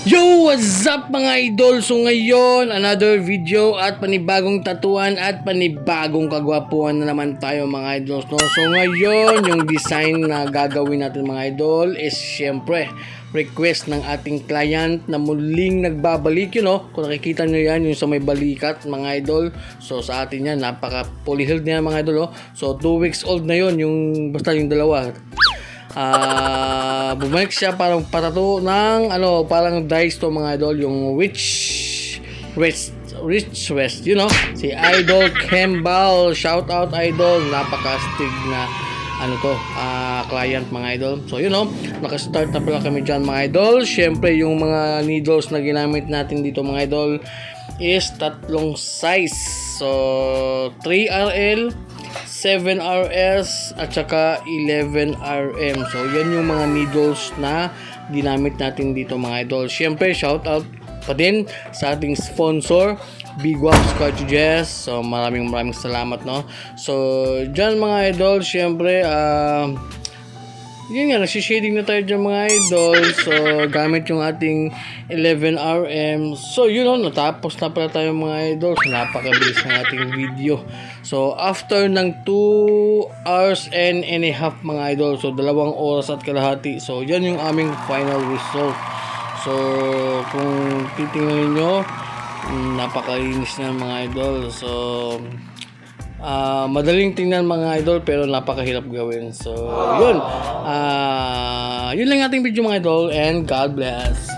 Yo! What's up mga idol? So ngayon, another video at panibagong tatuan at panibagong kagwapuan na naman tayo mga idol. No? So ngayon, yung design na gagawin natin mga idol is syempre request ng ating client na muling nagbabalik, kung nakikita nyo yan, yung sa may balikat mga idol. So sa atin yan, napaka polyhealed na yan mga idol. So 2 weeks old na yon, yung basta yung dalawa. Bumalik siya parang patato ng parang dice to mga idol, yung rich west, si Idol Kembal. Shout out Idol, napaka-stig na client mga idol. So naka-start na pala kami dyan mga idol. Syempre yung mga needles na ginamit natin dito mga idol is tatlong size. So 3RL, 7RS at saka 11RM. So yan yung mga needles na ginamit natin dito mga idol. Syempre shout out pa din sa ating sponsor Big Wax Cartridges. So maraming salamat, no. So dyan mga idol, syempre yun nga, nagsishading na tayo dyan mga idol. So gamit yung ating 11RM. So natapos na pala tayo mga idol. So napakabilis ng ating video. So after ng 2 hours and a half mga idol, so 2 oras at kalahati, so yan yung aming final result. So kung titingnan niyo, napakalinis na mga idol. So madaling tingnan mga idol pero napakahirap gawin. So yun lang ating video mga idol, and God bless.